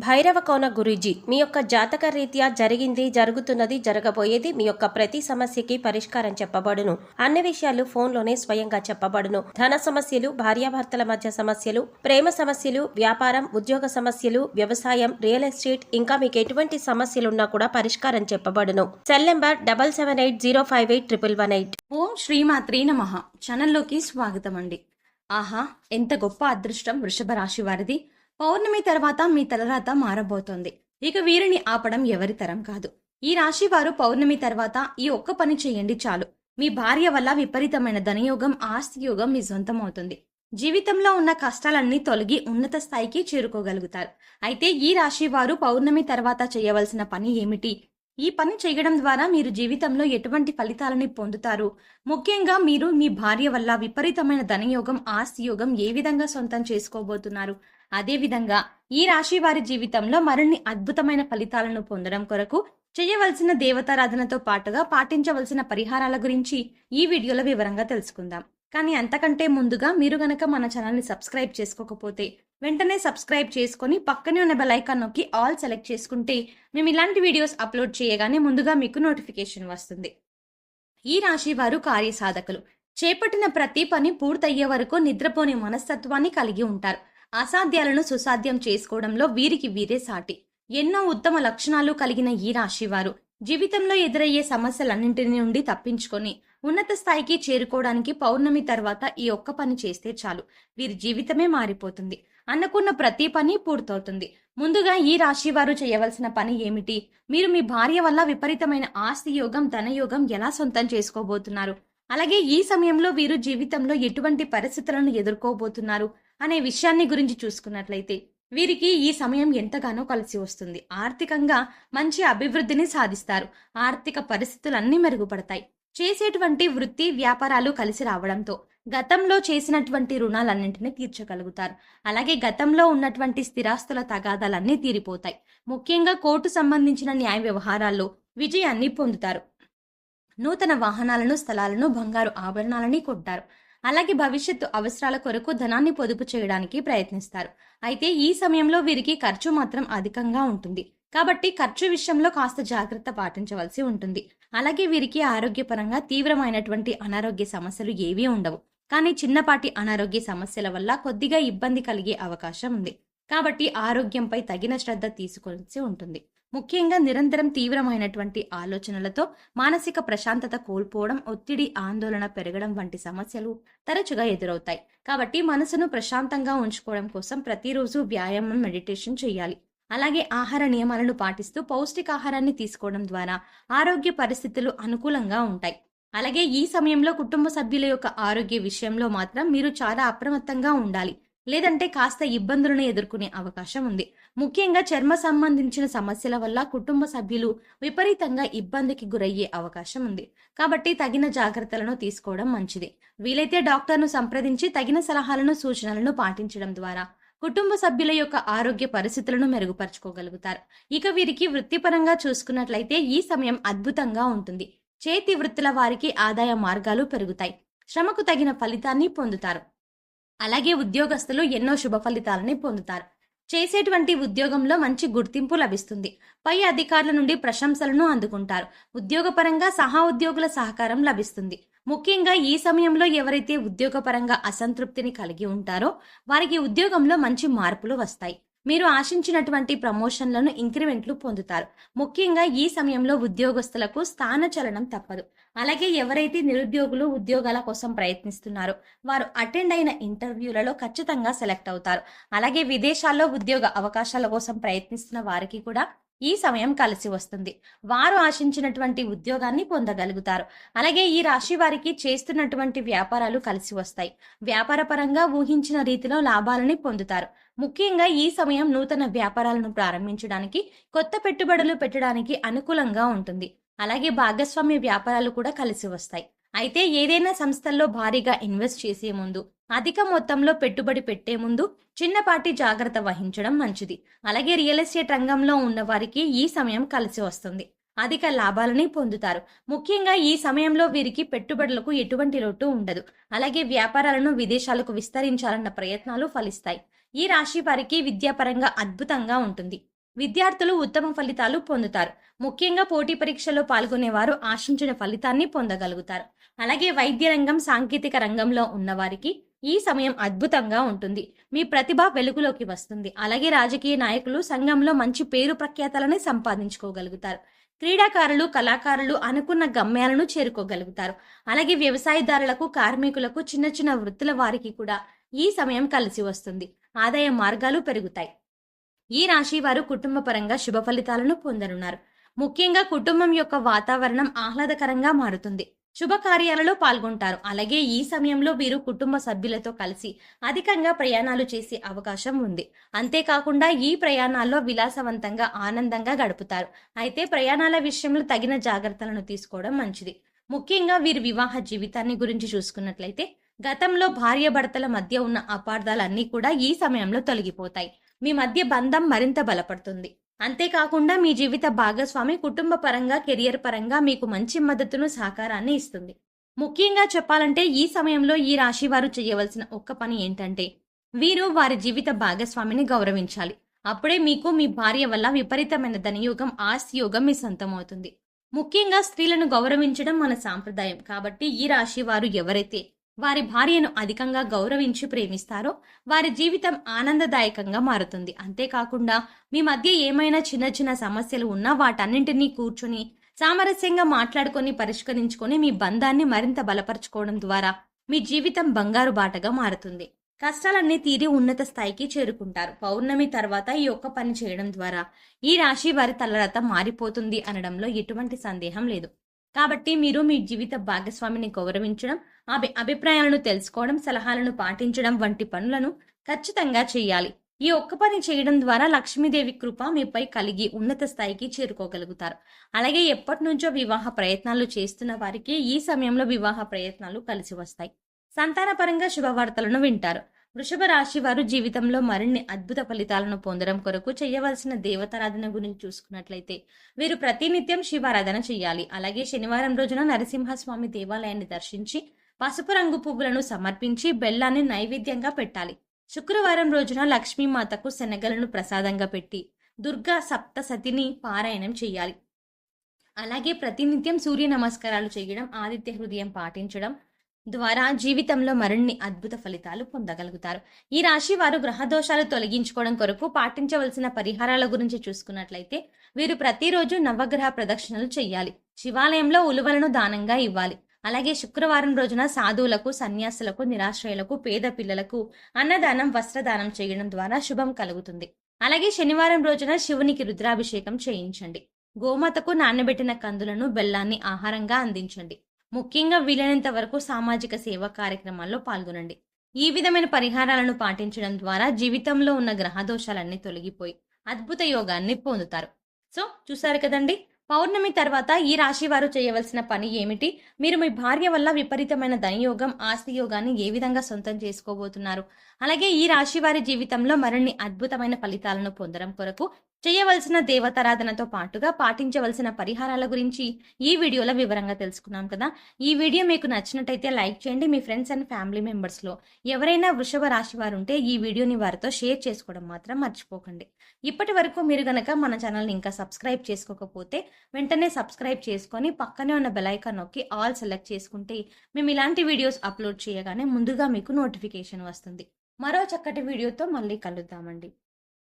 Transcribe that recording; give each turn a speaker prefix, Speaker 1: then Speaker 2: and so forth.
Speaker 1: భైరవ కోన గురూజీ మీ యొక్క జాతక రీత్యా జరిగింది, జరుగుతున్నది, జరగబోయేది మీ యొక్క ప్రతి సమస్యకి పరిష్కారం చెప్పబడును. అన్ని విషయాలు ఫోన్లోనే స్వయంగా చెప్పబడును. ధన సమస్యలు, భార్యాభర్తల మధ్య సమస్యలు, ప్రేమ సమస్యలు, వ్యాపారం, ఉద్యోగ సమస్యలు, వ్యవసాయం, రియల్ ఎస్టేట్, ఇంకా మీకు ఎటువంటి సమస్యలున్నా కూడా పరిష్కారం చెప్పబడును. Cell number 7780581118.
Speaker 2: ఓం శ్రీమాత్రే నమః. ఛానల్లోకి స్వాగతం అండి. ఆహా, ఎంత గొప్ప అదృష్టం వృషభ రాశి వారిది. పౌర్ణమి తర్వాత మీ తలరాత మారబోతోంది. ఇక వీరిని ఆపడం ఎవరి తరం కాదు. ఈ రాశి వారు పౌర్ణమి తర్వాత ఈ ఒక్క పని చేయండి చాలు. మీ భార్య వల్ల విపరీతమైన ధనయోగం, ఆస్తి యోగం మీ సొంతం అవుతుంది. జీవితంలో ఉన్న కష్టాలన్నీ తొలగి ఉన్నత స్థాయికి చేరుకోగలుగుతారు. అయితే ఈ రాశి వారు పౌర్ణమి తర్వాత చేయవలసిన పని ఏమిటి? ఈ పని చేయడం ద్వారా మీరు జీవితంలో ఎటువంటి ఫలితాలని పొందుతారు? ముఖ్యంగా మీరు మీ భార్య వల్ల విపరీతమైన ధనయోగం, ఆస్తి యోగం ఏ విధంగా సొంతం చేసుకోబోతున్నారు? అదేవిధంగా ఈ రాశి వారి జీవితంలో మరిన్ని అద్భుతమైన ఫలితాలను పొందడం కొరకు చేయవలసిన దేవతారాధనతో పాటుగా పాటించవలసిన పరిహారాల గురించి ఈ వీడియోలో వివరంగా తెలుసుకుందాం. కానీ అంతకంటే ముందుగా మీరు గనక మన ఛానల్ని సబ్స్క్రైబ్ చేసుకోకపోతే వెంటనే సబ్స్క్రైబ్ చేసుకొని పక్కనే ఉన్న బెల్ ఐకాన్ నొక్కి ఆల్ సెలెక్ట్ చేసుకుంటే మేము ఇలాంటి వీడియోస్ అప్లోడ్ చేయగానే ముందుగా మీకు నోటిఫికేషన్ వస్తుంది. ఈ రాశి వారు కార్యసాధకులు. చేపట్టిన ప్రతి పని పూర్తయ్యే వరకు నిద్రపోని మనస్తత్వాన్ని కలిగి ఉంటారు. అసాధ్యాలను సుసాధ్యం చేసుకోవడంలో వీరికి వీరే సాటి. ఎన్నో ఉత్తమ లక్షణాలు కలిగిన ఈ రాశివారు జీవితంలో ఎదురయ్యే సమస్యలన్నింటి నుండి తప్పించుకొని ఉన్నత స్థాయికి చేరుకోవడానికి పౌర్ణమి తర్వాత ఈ ఒక్క పని చేస్తే చాలు. వీరి జీవితమే మారిపోతుంది. అనుకున్న ప్రతి పని పూర్తవుతుంది. ముందుగా ఈ రాశి వారు చేయవలసిన పని ఏమిటి? మీరు మీ భార్య వల్ల విపరీతమైన ఆస్తి యోగం, ధనయోగం ఎలా సొంతం చేసుకోబోతున్నారు? అలాగే ఈ సమయంలో వీరు జీవితంలో ఎటువంటి పరిస్థితులను ఎదుర్కోబోతున్నారు అనే విషయాన్ని గురించి చూసుకున్నట్లయితే వీరికి ఈ సమయం ఎంతగానో కలిసి వస్తుంది. ఆర్థికంగా మంచి అభివృద్ధిని సాధిస్తారు. ఆర్థిక పరిస్థితులన్నీ మెరుగుపడతాయి. చేసేటువంటి వృత్తి, వ్యాపారాలు కలిసి రావడంతో గతంలో చేసినటువంటి రుణాలన్నింటినీ తీర్చగలుగుతారు. అలాగే గతంలో ఉన్నటువంటి స్థిరాస్తుల తగాదాలన్నీ తీరిపోతాయి. ముఖ్యంగా కోర్టు సంబంధించిన న్యాయ వ్యవహారాల్లో విజయాన్ని పొందుతారు. నూతన వాహనాలను, స్థలాలను, బంగారు ఆభరణాలని కొంటారు. అలాగే భవిష్యత్తు అవసరాల కొరకు ధనాన్ని పొదుపు చేయడానికి ప్రయత్నిస్తారు. అయితే ఈ సమయంలో వీరికి ఖర్చు మాత్రం అధికంగా ఉంటుంది. కాబట్టి ఖర్చు విషయంలో కాస్త జాగ్రత్త పాటించవలసి ఉంటుంది. అలాగే వీరికి ఆరోగ్యపరంగా తీవ్రమైనటువంటి అనారోగ్య సమస్యలు ఏవీ ఉండవు. కానీ చిన్నపాటి అనారోగ్య సమస్యల వల్ల కొద్దిగా ఇబ్బంది కలిగే అవకాశం ఉంది. కాబట్టి ఆరోగ్యంపై తగిన శ్రద్ధ తీసుకోవాల్సి ఉంటుంది. ముఖ్యంగా నిరంతరం తీవ్రమైనటువంటి ఆలోచనలతో మానసిక ప్రశాంతత కోల్పోవడం, ఒత్తిడి, ఆందోళన పెరగడం వంటి సమస్యలు తరచుగా ఎదురవుతాయి. కాబట్టి మనసును ప్రశాంతంగా ఉంచుకోవడం కోసం ప్రతిరోజు వ్యాయామం, మెడిటేషన్ చేయాలి. అలాగే ఆహార నియమాలను పాటిస్తూ పౌష్టికాహారాన్ని తీసుకోవడం ద్వారా ఆరోగ్య పరిస్థితులు అనుకూలంగా ఉంటాయి. అలాగే ఈ సమయంలో కుటుంబ సభ్యుల యొక్క ఆరోగ్య విషయంలో మాత్రం మీరు చాలా అప్రమత్తంగా ఉండాలి. లేదంటే కాస్త ఇబ్బందులను ఎదుర్కొనే అవకాశం ఉంది. ముఖ్యంగా చర్మ సంబంధించిన సమస్యల వల్ల కుటుంబ సభ్యులు విపరీతంగా ఇబ్బందికి గురయ్యే అవకాశం ఉంది. కాబట్టి తగిన జాగ్రత్తలను తీసుకోవడం మంచిది. వీలైతే డాక్టర్ను సంప్రదించి తగిన సలహాలను, సూచనలను పాటించడం ద్వారా కుటుంబ సభ్యుల యొక్క ఆరోగ్య పరిస్థితులను మెరుగుపరుచుకోగలుగుతారు. ఇక వీరికి వృత్తిపరంగా చూసుకున్నట్లయితే ఈ సమయం అద్భుతంగా ఉంటుంది. చేతి వృత్తుల వారికి ఆదాయ మార్గాలు పెరుగుతాయి. శ్రమకు తగిన ఫలితాన్ని పొందుతారు. అలాగే ఉద్యోగస్తులు ఎన్నో శుభ ఫలితాలని పొందుతారు. చేసేటువంటి ఉద్యోగంలో మంచి గుర్తింపు లభిస్తుంది. పై అధికారుల నుండి ప్రశంసలను అందుకుంటారు. ఉద్యోగపరంగా సహా ఉద్యోగుల సహకారం లభిస్తుంది. ముఖ్యంగా ఈ సమయంలో ఎవరైతే ఉద్యోగపరంగా అసంతృప్తిని కలిగి ఉంటారో వారికి ఉద్యోగంలో మంచి మార్పులు వస్తాయి. మీరు ఆశించినటువంటి ప్రమోషన్లను, ఇంక్రిమెంట్లు పొందుతారు. ముఖ్యంగా ఈ సమయంలో ఉద్యోగస్తులకు స్థానచలనం తప్పదు. అలాగే ఎవరైతే నిరుద్యోగులు ఉద్యోగాల కోసం ప్రయత్నిస్తున్నారో వారు అటెండ్ అయిన ఇంటర్వ్యూలలో ఖచ్చితంగా సెలెక్ట్ అవుతారు. అలాగే విదేశాల్లో ఉద్యోగ అవకాశాల కోసం ప్రయత్నిస్తున్న వారికి కూడా ఈ సమయం కలిసి వస్తుంది. వారు ఆశించినటువంటి ఉద్యోగాన్ని పొందగలుగుతారు. అలాగే ఈ రాశి వారికి చేస్తున్నటువంటి వ్యాపారాలు కలిసి వస్తాయి. వ్యాపార పరంగా ఊహించిన రీతిలో లాభాలని పొందుతారు. ముఖ్యంగా ఈ సమయం నూతన వ్యాపారాలను ప్రారంభించడానికి, కొత్త పెట్టుబడులు పెట్టడానికి అనుకూలంగా ఉంటుంది. అలాగే భాగస్వామ్య వ్యాపారాలు కూడా కలిసి వస్తాయి. అయితే ఏదైనా సంస్థల్లో భారీగా ఇన్వెస్ట్ చేసే ముందు, అధిక మొత్తంలో పెట్టుబడి పెట్టే ముందు చిన్నపాటి జాగ్రత్త వహించడం మంచిది. అలాగే రియల్ ఎస్టేట్ రంగంలో ఉన్న వారికి ఈ సమయం కలిసి వస్తుంది. అధిక లాభాలని పొందుతారు. ముఖ్యంగా ఈ సమయంలో వీరికి పెట్టుబడులకు ఎటువంటి లోటు ఉండదు. అలాగే వ్యాపారాలను విదేశాలకు విస్తరించాలన్న ప్రయత్నాలు ఫలిస్తాయి. ఈ రాశి వారికి విద్యాపరంగా అద్భుతంగా ఉంటుంది. విద్యార్థులు ఉత్తమ ఫలితాలు పొందుతారు. ముఖ్యంగా పోటీ పరీక్షల్లో పాల్గొనేవారు ఆశించిన ఫలితాన్ని పొందగలుగుతారు. అలాగే వైద్య రంగం, సాంకేతిక రంగంలో ఉన్నవారికి ఈ సమయం అద్భుతంగా ఉంటుంది. మీ ప్రతిభ వెలుగులోకి వస్తుంది. అలాగే రాజకీయ నాయకులు సంఘంలో మంచి పేరు ప్రఖ్యాతలని సంపాదించుకోగలుగుతారు. క్రీడాకారులు, కళాకారులు అనుకున్న గమ్యాలను చేరుకోగలుగుతారు. అలాగే వ్యవసాయదారులకు, కార్మికులకు, చిన్న చిన్న వృత్తుల వారికి కూడా ఈ సమయం కలిసి వస్తుంది. ఆదాయ మార్గాలు పెరుగుతాయి. ఈ రాశి వారు కుటుంబ పరంగా శుభ ఫలితాలను పొందనున్నారు. ముఖ్యంగా కుటుంబం యొక్క వాతావరణం ఆహ్లాదకరంగా మారుతుంది. శుభకార్యాలలో పాల్గొంటారు. అలాగే ఈ సమయంలో వీరు కుటుంబ సభ్యులతో కలిసి అధికంగా ప్రయాణాలు చేసే అవకాశం ఉంది. అంతేకాకుండా ఈ ప్రయాణాల్లో విలాసవంతంగా, ఆనందంగా గడుపుతారు. అయితే ప్రయాణాల విషయంలో తగిన జాగ్రత్తలను తీసుకోవడం మంచిది. ముఖ్యంగా వీరి వివాహ జీవితాన్ని గురించి చూసుకున్నట్లయితే గతంలో భార్యాభర్తల మధ్య ఉన్న అపార్థాలన్నీ కూడా ఈ సమయంలో తొలగిపోతాయి. మీ మధ్య బంధం మరింత బలపడుతుంది. అంతేకాకుండా మీ జీవిత భాగస్వామి కుటుంబ పరంగా, కెరియర్ పరంగా మీకు మంచి మద్దతును, సహకారాన్ని ఇస్తుంది. ముఖ్యంగా చెప్పాలంటే ఈ సమయంలో ఈ రాశి వారు చేయవలసిన ఒక్క పని ఏంటంటే వీరు వారి జీవిత భాగస్వామిని గౌరవించాలి. అప్పుడే మీకు మీ భార్య వల్ల విపరీతమైన ధనయోగం, ఆస్తి యోగం మీ సొంతమవుతుంది. ముఖ్యంగా స్త్రీలను గౌరవించడం మన సాంప్రదాయం. కాబట్టి ఈ రాశి వారు ఎవరైతే వారి భార్యను అధికంగా గౌరవించి ప్రేమిస్తారో వారి జీవితం ఆనందదాయకంగా మారుతుంది. అంతేకాకుండా మీ మధ్య ఏమైనా చిన్న చిన్న సమస్యలు ఉన్నా వాటన్నింటినీ కూర్చొని సామరస్యంగా మాట్లాడుకొని పరిష్కరించుకొని మీ బంధాన్ని మరింత బలపరచుకోవడం ద్వారా మీ జీవితం బంగారు బాటగా మారుతుంది. కష్టాలన్నీ తీరి ఉన్నత స్థాయికి చేరుకుంటారు. పౌర్ణమి తర్వాత ఈ ఒక్క పని చేయడం ద్వారా ఈ రాశి వారి తలరాత మారిపోతుంది అనడంలో ఎటువంటి సందేహం లేదు. కాబట్టి మీరు మీ జీవిత భాగస్వామిని గౌరవించడం, అభిప్రాయాలను తెలుసుకోవడం, సలహాలను పాటించడం వంటి పనులను ఖచ్చితంగా చేయాలి. ఈ ఒక్క పని చేయడం ద్వారా లక్ష్మీదేవి కృప మీపై కలిగి ఉన్నత స్థాయికి చేరుకోగలుగుతారు. అలాగే ఎప్పటి నుంచో వివాహ ప్రయత్నాలు చేస్తున్న వారికి ఈ సమయంలో వివాహ ప్రయత్నాలు కలిసి వస్తాయి. సంతానపరంగా శుభవార్తలను వింటారు. వృషభ రాశి వారు జీవితంలో మరిన్ని అద్భుత ఫలితాలను పొందడం కొరకు చేయవలసిన దేవతారాధన గురించి చూసుకున్నట్లయితే వీరు ప్రతినిత్యం శివారాధన చేయాలి. అలాగే శనివారం రోజున నరసింహస్వామి దేవాలయాన్ని దర్శించి పసుపు రంగు పువ్వులను సమర్పించి బెల్లాన్ని నైవేద్యంగా పెట్టాలి. శుక్రవారం రోజున లక్ష్మీమాతకు శనగలను ప్రసాదంగా పెట్టి దుర్గా సప్తసతిని పారాయణం చేయాలి. అలాగే ప్రతినిత్యం సూర్య నమస్కారాలు చేయడం, ఆదిత్య హృదయం పాటించడం ద్వారా జీవితంలో మరిన్ని అద్భుత ఫలితాలు పొందగలుగుతారు. ఈ రాశి వారు గ్రహదోషాలు తొలగించుకోవడం కొరకు పాటించవలసిన పరిహారాల గురించి చూసుకున్నట్లయితే వీరు ప్రతిరోజు నవగ్రహ ప్రదక్షిణలు చేయాలి. శివాలయంలో ఉలువలను దానంగా ఇవ్వాలి. అలాగే శుక్రవారం రోజున సాధువులకు, సన్యాసులకు, నిరాశ్రయులకు, పేద పిల్లలకు అన్నదానం, వస్త్రదానం చేయడం ద్వారా శుభం కలుగుతుంది. అలాగే శనివారం రోజున శివునికి రుద్రాభిషేకం చేయించండి. గోమాతకు నానబెట్టిన కందులను, బెల్లాన్ని ఆహారంగా అందించండి. ముఖ్యంగా వీలైనంత వరకు సామాజిక సేవా కార్యక్రమాల్లో పాల్గొనండి. ఈ విధమైన పరిహారాలను పాటించడం ద్వారా జీవితంలో ఉన్న గ్రహదోషాలన్నీ తొలగిపోయి అద్భుత యోగాన్ని పొందుతారు. సో చూసారు కదండి, పౌర్ణమి తర్వాత ఈ రాశి వారు చేయవలసిన పని ఏమిటి, మీరు మీ భార్య వల్ల విపరీతమైన ధనయోగం, ఆస్తి యోగాన్ని ఏ విధంగా సొంతం చేసుకోబోతున్నారు, అలాగే ఈ రాశి వారి జీవితంలో మరిన్ని అద్భుతమైన ఫలితాలను పొందడం కొరకు చేయవలసిన దేవతారాధనతో పాటుగా పాటించవలసిన పరిహారాల గురించి ఈ వీడియోలో వివరంగా తెలుసుకున్నాం కదా. ఈ వీడియో మీకు నచ్చినట్టయితే లైక్ చేయండి. మీ ఫ్రెండ్స్ అండ్ ఫ్యామిలీ మెంబర్స్లో ఎవరైనా వృషభ రాశి వారు ఉంటే ఈ వీడియోని వారితో షేర్ చేసుకోవడం మాత్రం మర్చిపోకండి. ఇప్పటి వరకు మీరు గనక మన ఛానల్ని ఇంకా సబ్స్క్రైబ్ చేసుకోకపోతే వెంటనే సబ్స్క్రైబ్ చేసుకొని పక్కనే ఉన్న బెల్ ఐకాన్ నొక్కి ఆల్ సెలెక్ట్ చేసుకుంటే మేము ఇలాంటి వీడియోస్ అప్లోడ్ చేయగానే ముందుగా మీకు నోటిఫికేషన్ వస్తుంది. మరో చక్కటి వీడియోతో మళ్ళీ కలుద్దామండి.